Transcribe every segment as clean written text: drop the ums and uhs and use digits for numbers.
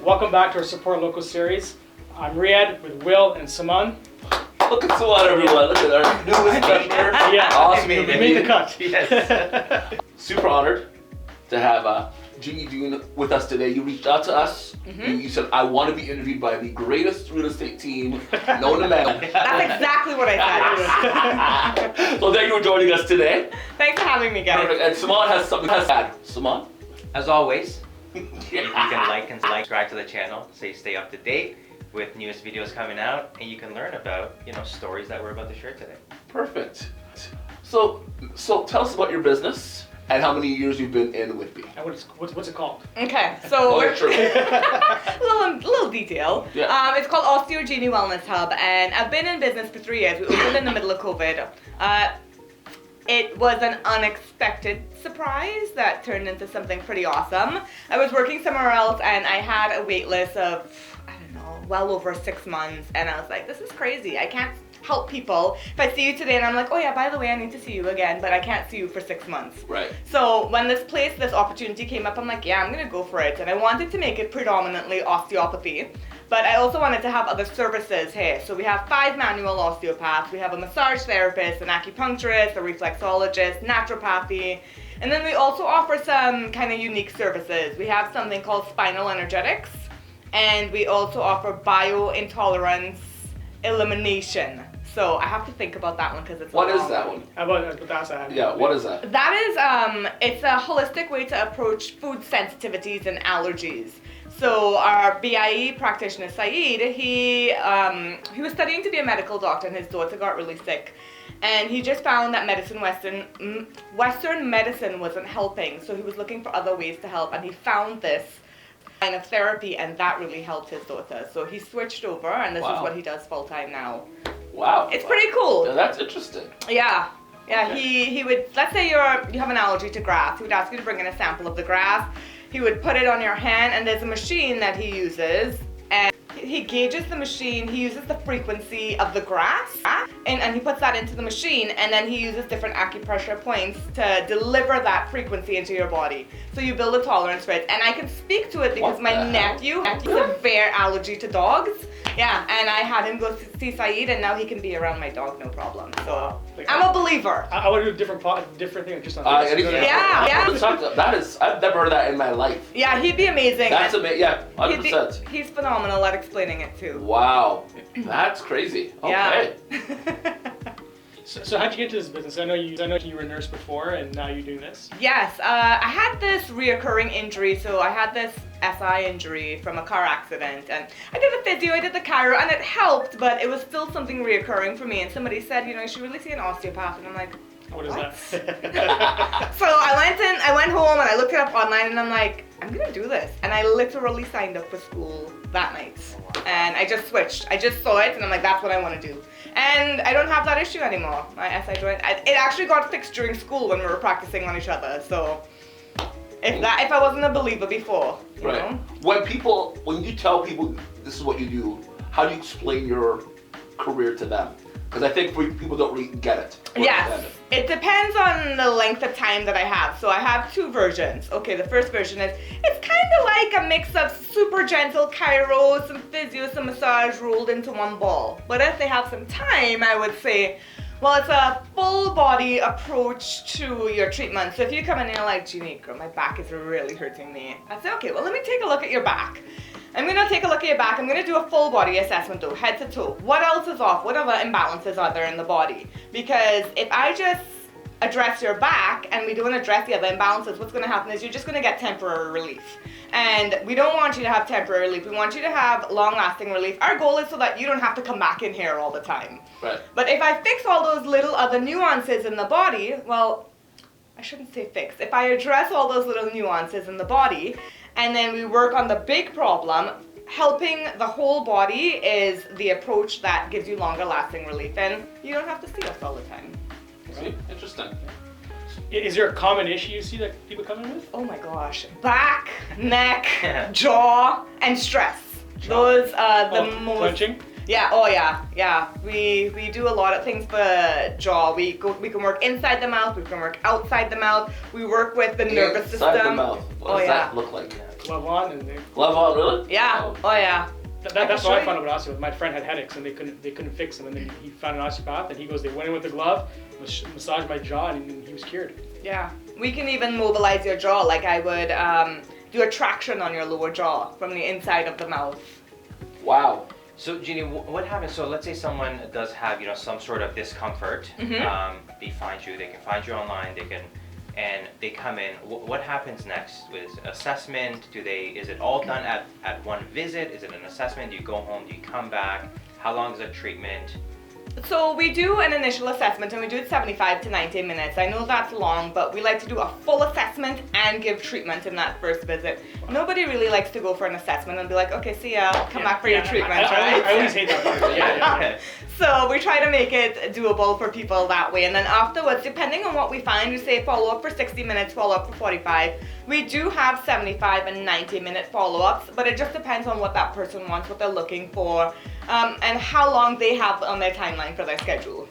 Welcome back to our Support Local series. I'm Riyad with Will and Saman. Look at Saman, everyone. Look at our newest member. Yeah, awesome. we made the cut. Yes. Super honored to have Jeannie Dhun with us today. You reached out to us. You said, I want to be interviewed by the greatest real estate team known to man. That's exactly what I said. So thank you for joining us today. Thanks for having me, guys. Perfect. And Saman has something to add. Saman? As always, you can like and subscribe to the channel so you stay up to date with newest videos coming out, and you can learn about, stories that we're about to share today. Perfect. So tell us about your business and how many years you've been in Whitby. And what's it called? Okay, so Oh, true. little detail. Yeah. It's called Osteo Genie Wellness Hub, and I've been in business for 3 years. We opened in the middle of COVID. It was an unexpected surprise that turned into something pretty awesome. I was working somewhere else and I had a wait list of, I don't know, well over 6 months, and I was like, this is crazy. I can't help people. If I see you today and I'm like, oh yeah, by the way, I need to see you again, but I can't see you for 6 months. Right. So when this opportunity came up, I'm like, yeah, I'm gonna go for it. And I wanted to make it predominantly osteopathy, but I also wanted to have other services here. So we have 5 manual osteopaths, we have a massage therapist, an acupuncturist, a reflexologist, naturopathy, and then we also offer some kind of unique services. We have something called spinal energetics, and we also offer biointolerance elimination. So I have to think about that one because it's What is that one? How about that? Yeah, what is that? That is, it's a holistic way to approach food sensitivities and allergies. So our BIE practitioner, Saeed, he was studying to be a medical doctor and his daughter got really sick. And he just found that Western medicine wasn't helping. So he was looking for other ways to help, and he found this kind of therapy, and that really helped his daughter. So he switched over, and this is what he does full time now. Wow. It's pretty cool. Yeah, that's interesting. Yeah. Yeah, Okay. he would, let's say you have an allergy to grass, he would ask you to bring in a sample of the grass. He would put it on your hand, and there's a machine that he uses, and he gauges the machine, he uses the frequency of the grass, and he puts that into the machine, and then he uses different acupressure points to deliver that frequency into your body. So you build a tolerance for it, and I can speak to it because my nephew has a severe allergy to dogs. Yeah, and I had him go see Saeed, and now he can be around my dog, no problem. So I'm a believer. I want to do a different thing just on Anything. Yeah. That is, I've never heard that in my life. Yeah, he'd be amazing. That's amazing. Yeah, 100%. He's phenomenal at explaining it too. Wow, that's crazy. Okay. Yeah. So how'd you get into this business? I know you were a nurse before, and now you're doing this. Yes, I had this reoccurring injury. So I had this SI injury from a car accident, and I did the physio, I did the chiro, and it helped, but it was still something reoccurring for me. And somebody said, you should really see an osteopath, and I'm like, What is that? So I went home and I looked it up online, and I'm like, I'm gonna do this. And I literally signed up for school that night. And I just switched. I just saw it and I'm like, that's what I want to do. And I don't have that issue anymore. My SI joint, it actually got fixed during school when we were practicing on each other. So if I wasn't a believer before, you know? When you tell people this is what you do, how do you explain your career to them? Because I think people don't really get it. Yes, it depends on the length of time that I have. So I have 2 versions. Okay, the first version is, it's kind of like a mix of super gentle chiro, some physio, some massage rolled into one ball. But if they have some time, I would say, well, it's a full body approach to your treatment. So if you come in and you're like, Jeannie, girl, my back is really hurting me. I'd say, okay, well, let me take a look at your back. I'm gonna take a look at your back. I'm gonna do a full body assessment though, head to toe. What else is off? What other imbalances are there in the body? Because if I just address your back and we don't address the other imbalances, what's gonna happen is you're just gonna get temporary relief. And we don't want you to have temporary relief. We want you to have long-lasting relief. Our goal is so that you don't have to come back in here all the time. Right. But if I fix all those little other nuances in the body, well, I shouldn't say fix. If I address all those little nuances in the body, and then we work on the big problem, helping the whole body is the approach that gives you longer lasting relief, and you don't have to see us all the time. See, interesting. Is there a common issue you see that people come in with? Oh my gosh, back, neck, jaw, and stress. Those are the most... Clenching? Yeah, oh yeah. We do a lot of things for jaw. We can work inside the mouth, we can work outside the mouth. We work with the nervous system. Inside the mouth. What does that look like? glove on, and Glove on, really? Yeah. Oh yeah. that's what I found out about osteo. My friend had headaches and they couldn't fix them, and then he found an osteopath, and he goes, they went in with the glove, massaged my jaw, and he was cured. Yeah. We can even mobilize your jaw. Like I would do a traction on your lower jaw from the inside of the mouth. Wow. So Jeannie, what happens? So let's say someone does have, you know, some sort of discomfort. They find you. They can find you online. And they come in. What happens next with assessment? Is it all done at one visit? Is it an assessment? Do you go home? Do you come back? How long is a treatment? So we do an initial assessment, and we do it 75 to 90 minutes. I know that's long, but we like to do a full assessment and give treatment in that first visit. Nobody really likes to go for an assessment and be like, okay, see ya, come back for your treatment, right? I always hate that part. Yeah. So we try to make it doable for people that way. And then afterwards, depending on what we find, we say follow up for 60 minutes, follow up for 45. We do have 75 and 90-minute follow-ups, but it just depends on what that person wants, what they're looking for, and how long they have on their timeline for their schedule.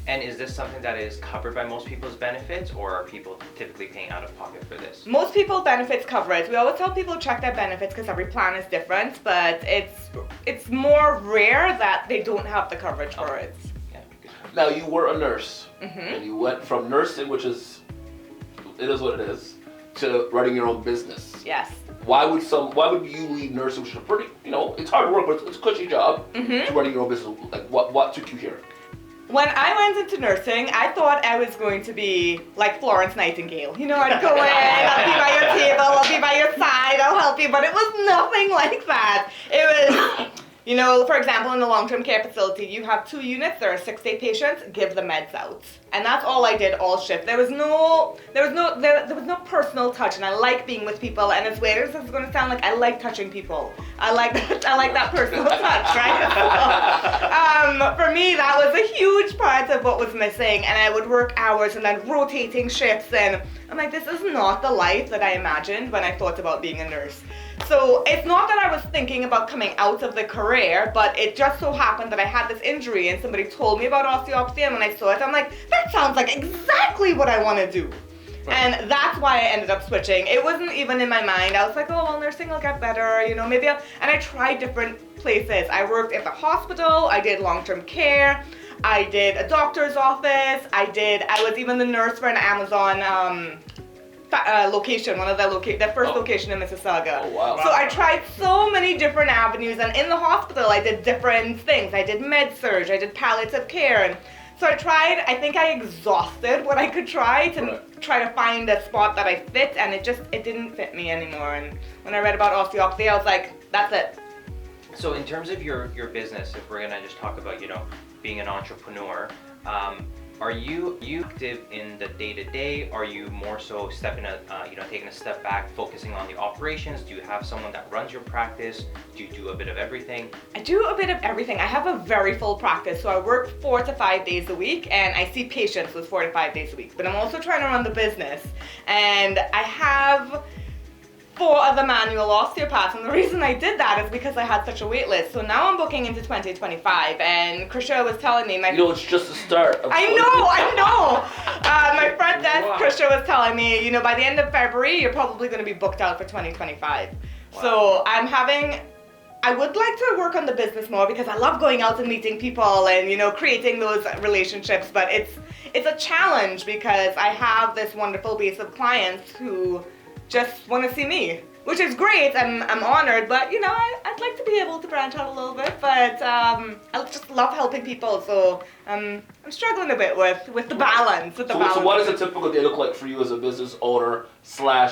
And is this something that is covered by most people's benefits, or are people typically paying out of pocket for this? Most people benefits coverage. We always tell people check their benefits because every plan is different, but it's more rare that they don't have the coverage for it. Yeah, good. Now you were a nurse, and you went from nursing, which is what it is, to running your own business. Yes. Why would you leave nursing, which is a pretty, it's hard work, but it's a cushy job, to running your own business? Like, what took you here? When I went into nursing, I thought I was going to be like Florence Nightingale. I'd go in, I'll be by your table, I'll be by your side, I'll help you, but it was nothing like that. It was, for example, in the long-term care facility, you have 2 units, there are 6-day patients, give the meds out. And that's all I did all shift. There was no personal touch, and I like being with people, and as weird as this is going to sound, like I like touching people. I like that personal touch, right? So, for me, that was a huge part of what was missing, and I would work hours and then rotating shifts, and I'm like, this is not the life that I imagined when I thought about being a nurse. So it's not that I was thinking about coming out of the career, but it just so happened that I had this injury and somebody told me about osteopathy, and when I saw it, I'm like, that sounds like exactly what I want to do. Right. And that's why I ended up switching. It wasn't even in my mind. I was like, oh, well, nursing will get better, maybe and I tried different places. I worked at the hospital, I did long-term care, I did a doctor's office, I was even the nurse for an Amazon location, one of their first location in Mississauga. Oh, wow. So I tried so many different avenues, and in the hospital I did different things. I did med-surg, I did palliative care, and so I think I exhausted what I could try to find a spot that I fit, and it didn't fit me anymore. And when I read about osteopathy, I was like, that's it. So in terms of your business, if we're gonna just talk about, being an entrepreneur, are you active in the day-to-day? Are you more so taking a step back, focusing on the operations? Do you have someone that runs your practice? Do you do a bit of everything? I do a bit of everything. I have a very full practice, so I work 4 to 5 days a week, and I see patients with 4 to 5 days a week. But I'm also trying to run the business, and I have 4 other manual osteopaths, and the reason I did that is because I had such a wait list. So now I'm booking into 2025, and Krisha was telling me, it's just the start. I know. My front desk, Krisha was telling me, by the end of February, you're probably going to be booked out for 2025. Wow. So I would like to work on the business more because I love going out and meeting people and, creating those relationships, but it's a challenge because I have this wonderful base of clients who just want to see me, which is great. I'm honored, but I'd like to be able to branch out a little bit. But I just love helping people, so I'm struggling a bit with the balance. So what does a typical day look like for you as a business owner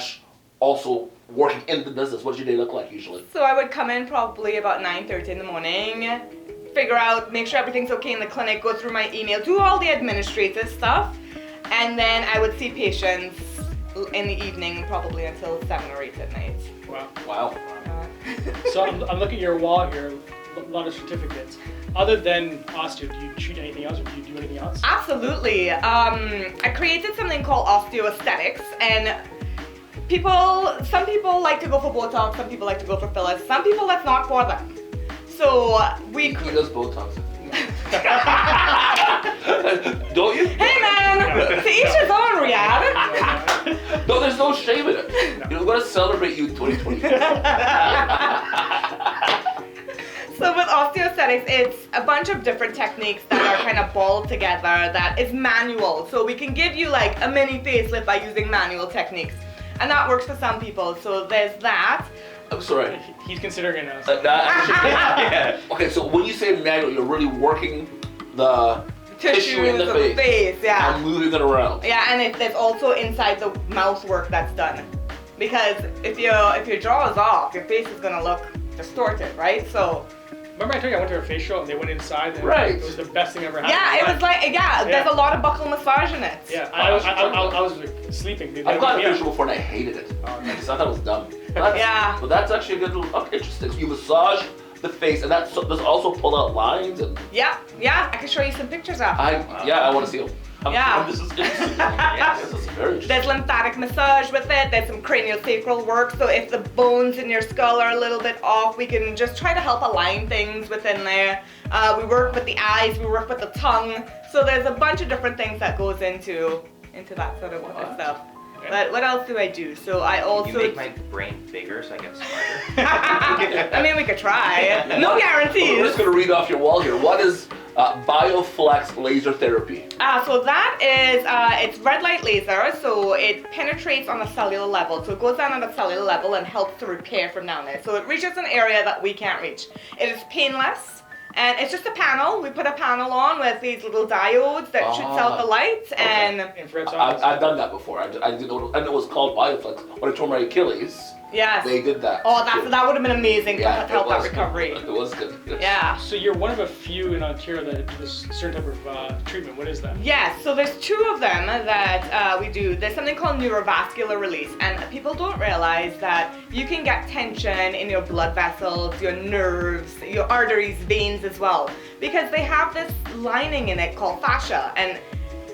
/ also working in the business? What does your day look like usually? So I would come in probably about 9:30 in the morning, make sure everything's okay in the clinic, go through my email, do all the administrative stuff, and then I would see patients in the evening, probably until 7 or 8 at night. Wow. So I'm looking at your wall here, a lot of certificates. Other than osteo, do you treat anything else, or do you do anything else? Absolutely. I created something called Osteo Aesthetics, and some people like to go for Botox, some people like to go for fillers, some people that's not for them. So He does Botox. Don't you? Hey man, to each his own, Riyadh. No, there's no shame in it. We're gonna celebrate you in 2020. So with osteoaesthetics, it's a bunch of different techniques that are kind of balled together that is manual. So we can give you like a mini facelift by using manual techniques. And that works for some people. So there's that. I'm sorry. He's considering it now. That actually, okay, so when you say manual, you're really working the tissue in the of the face, yeah. and moving it around. Yeah, and there's also inside the mouth work that's done. Because if your jaw is off, your face is gonna look distorted, right? So Remember I told you I went to a facial and they went inside and Right. it was the best thing ever happened. yeah, it was like there's a lot of buccal massage in it. Yeah, I was like, sleeping. They I've gotten a yeah. facial before and I hated it. Oh, I just thought that was dumb. That's, Yeah. But that's actually a good little, interesting. So you massage the face and does also pull out lines and Yeah, I can show you some pictures of. I want to see them. Yeah. This is interesting. This is very interesting. There's lymphatic massage with it. There's some craniosacral work. So if the bones in your skull are a little bit off, we can just try to help align things within there. We work with the eyes. We work with the tongue. So there's a bunch of different things that goes into that sort of stuff. But what else do I do? So I also You make my brain bigger so I get smarter. I mean, we could try. No We're guarantees. just going to read off your wall here. What is Bioflex laser therapy? So that is, it's red light laser, so it penetrates on a cellular level. So it goes down on a cellular level and helps to repair from down there. So it reaches an area that we can't reach. It is painless, and it's just a panel. We put a panel on with these little diodes that shoots out the light, and Infrared sound. I've done that before. I didn't know it was called Bioflex. When I tore my Achilles, yes. they did that. Oh, that would have been amazing to Yeah, help it that was recovery. Good. It was good. Yeah. So you're one of a few in Ontario that do this certain type of treatment. What is that? Yes, so there's two of them that we do. There's something called neurovascular release, and people don't realize that you can get tension in your blood vessels, your nerves, your arteries, veins as well, because they have this lining in it called fascia, and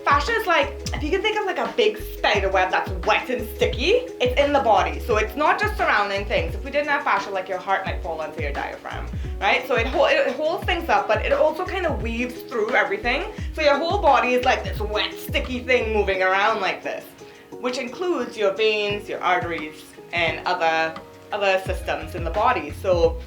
fascia is like, if you can think of like a big spider web that's wet and sticky, it's in the body. So it's not just surrounding things. If we didn't have fascia, like your heart might fall onto your diaphragm, right? So it holds things up, but it also kind of weaves through everything. So your whole body is like this wet, sticky thing moving around like this, which includes your veins, your arteries, and other systems in the body. So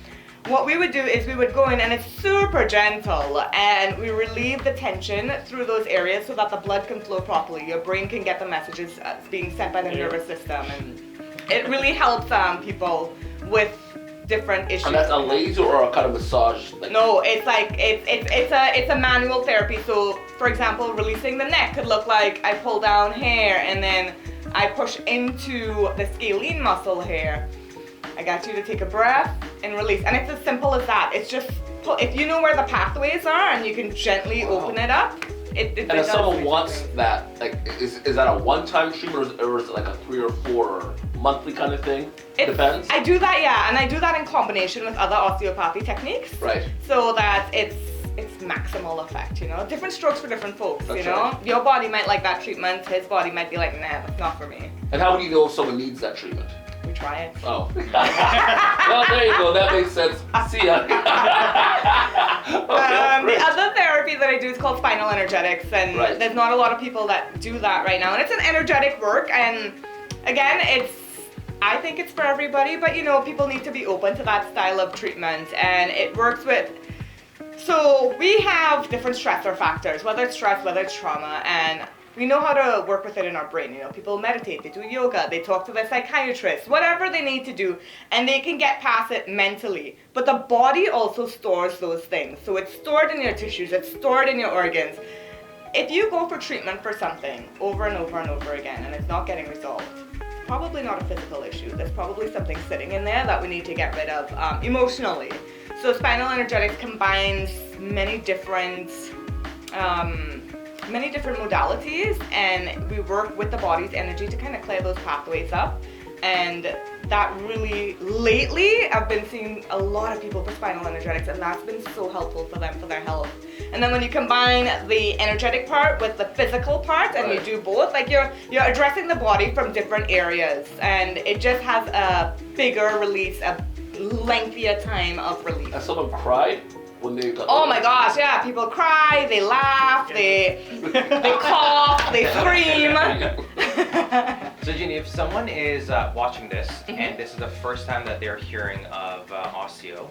what we would do is we would go in, and it's super gentle, and we relieve the tension through those areas so that the blood can flow properly. Your brain can get the messages being sent by the nervous system, and it really helps people with different issues. And that's a laser or a kind of massage? No, it's like it's a manual therapy. So for example, releasing the neck could look like I pull down hair and then I push into the scalene muscle here. I got you to take a breath and release. And it's as simple as that. It's just, if you know where the pathways are and you can gently open it up, it And if someone wants that, like, is that a one-time treatment or is it like a 3 or 4 monthly kind of thing? Depends. I do that, yeah, and I do that in combination with other osteopathy techniques. Right. So that it's maximal effect, you know? Different strokes for different folks, That's you know? right. Your body might like that treatment, his body might be like, nah, that's not for me. And how would you know if someone needs that treatment? We try it. Oh. Well, there you go. That makes sense. See ya. Okay, The great. other therapy that I do is called spinal energetics, and Right. there's not a lot of people that do that right now. And it's an energetic work, and again, I think it's for everybody, but you know, people need to be open to that style of treatment, and it works with, so we have different stressor factors, whether it's stress, whether it's trauma, and we know how to work with it in our brain. You know, people meditate, they do yoga, they talk to their psychiatrist, whatever they need to do, and they can get past it mentally. But the body also stores those things. So it's stored in your tissues, it's stored in your organs. If you go for treatment for something over and over and over again and it's not getting resolved, it's probably not a physical issue. There's probably something sitting in there that we need to get rid of emotionally. So spinal energetics combines many different modalities, and we work with the body's energy to kind of clear those pathways up. And that really, lately, I've been seeing a lot of people with spinal energetics, and that's been so helpful for them, for their health. And then when you combine the energetic part with the physical part, and you do both, like you're addressing the body from different areas, and it just has a bigger release, a lengthier time of release. Has someone cried when they got Oh my gosh, yeah, people cry, they laugh, they cough, they scream. So Jeannie, if someone is watching this and this is the first time that they're hearing of osteo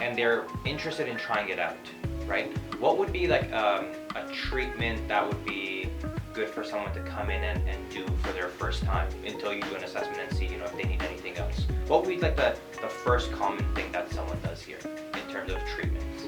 and they're interested in trying it out, right? What would be like a treatment that would be good for someone to come in and do for their first time until you do an assessment and see, if they need anything else? What would be like the first common thing that someone does here in terms of treatments?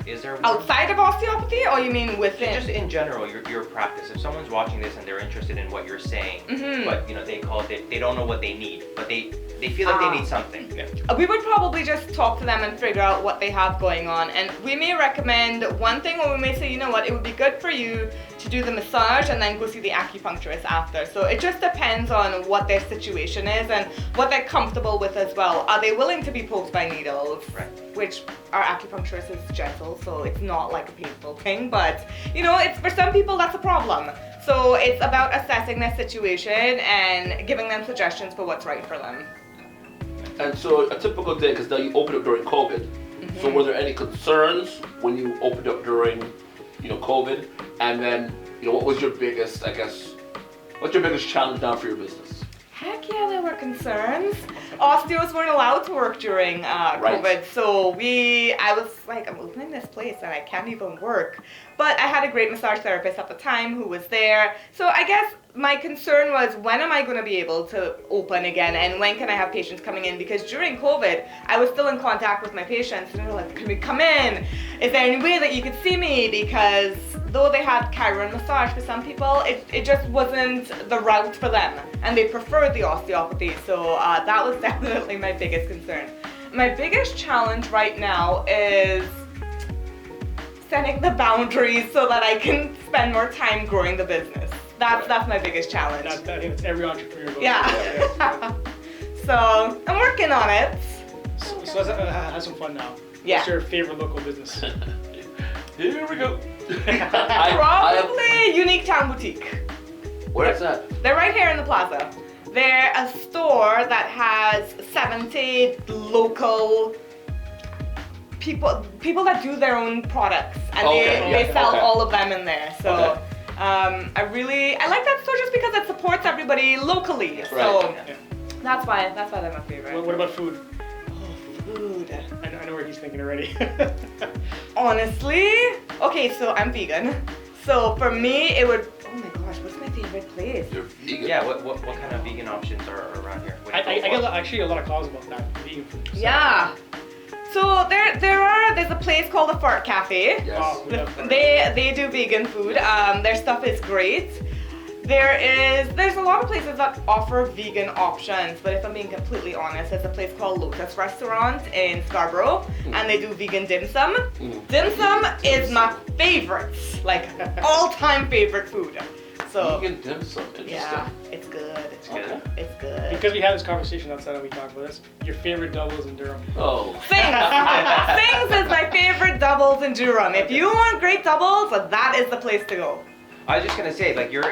Is there one? Outside of osteopathy, or you mean within? Just in general, your practice. If someone's watching this and they're interested in what you're saying, but they call it, they don't know what they need, but they feel like they need something. Yeah. We would probably just talk to them and figure out what they have going on. And we may recommend one thing, or we may say, you know what, it would be good for you to do the massage and then go see the acupuncturist after. So it just depends on what their situation is and what they're comfortable with as well. Are they willing to be poked by needles? Right. Which our acupuncturist is gentle, so it's not like a painful thing, but it's for some people that's a problem. So it's about assessing their situation and giving them suggestions for what's right for them. And so a typical day, because now you opened up during COVID. So were there any concerns when you opened up during, COVID? And then, what was your biggest, what's your biggest challenge now for your business? Heck yeah, there were concerns. Osteos weren't allowed to work during COVID, so I was like, I'm opening this place and I can't even work. But I had a great massage therapist at the time who was there. So I guess my concern was, when am I going to be able to open again, and when can I have patients coming in? Because during COVID, I was still in contact with my patients, and they were like, can we come in? Is there any way that you could see me? Because though they had chiro and massage, for some people, it just wasn't the route for them, and they preferred the osteopathy. So that was definitely my biggest concern. My biggest challenge right now is setting the boundaries so that I can spend more time growing the business. That's my biggest challenge. I think it's every entrepreneur goes Yeah. So I'm working on it. So have some fun now. Yeah. What's your favorite local business? Here we go. Probably Unique Town Boutique. Where is that? They're right here in the plaza. They're a store that has 70 local people that do their own products, and they sell all of them in there. So I like that store just because it supports everybody locally. Right. So that's why they're my favorite. What about food? Food. I know where he's thinking already. Honestly, okay, so I'm vegan. So for me, it would. Oh my gosh, what's my favorite place? You're vegan. Yeah, what kind of vegan options are around here? What do I you go get for? actually a lot of calls about that, vegan food. So. Yeah. So there's a place called the Fart Cafe. Yes. Oh, we love that. They do vegan food. Their stuff is great. There's a lot of places that offer vegan options, but if I'm being completely honest, there's a place called Lotus Restaurant in Scarborough, and they do vegan dim sum. Dim sum is my favorite, like all-time favorite food. So Vegan dim sum, interesting. yeah, it's good. It's good. Okay. It's good. Because we had this conversation outside and we talked about this, your favorite doubles in Durham. Oh. Things is my favorite doubles in Durham. If you want great doubles, that is the place to go. I was just gonna say, like you're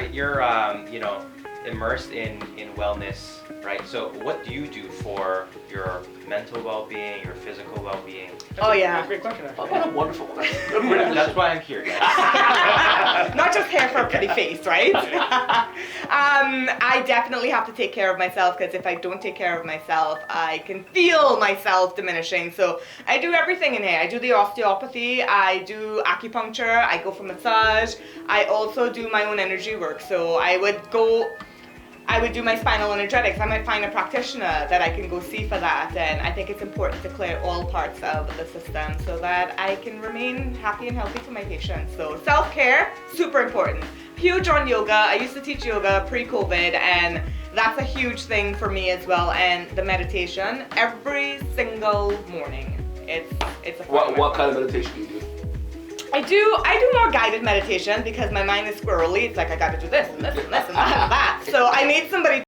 immersed in wellness, right? So what do you do for your mental well-being, your physical well-being? Oh yeah. That's a great question, Oh, actually. what a wonderful question. That's why I'm here, guys. Not just hair for a pretty face, right? I definitely have to take care of myself, because if I don't take care of myself, I can feel myself diminishing. So I do everything in here. I do the osteopathy, I do acupuncture, I go for massage, I also do my own energy work. So I would do my spinal energetics. I might find a practitioner that I can go see for that, and I think it's important to clear all parts of the system so that I can remain happy and healthy for my patients. So self-care, super important. Huge on yoga. I used to teach yoga pre-COVID, and that's a huge thing for me as well. And the meditation every single morning. It's a What kind of meditation do you do? I do more guided meditation because my mind is squirrely. It's like I gotta do this and this and this and that and that. So I need somebody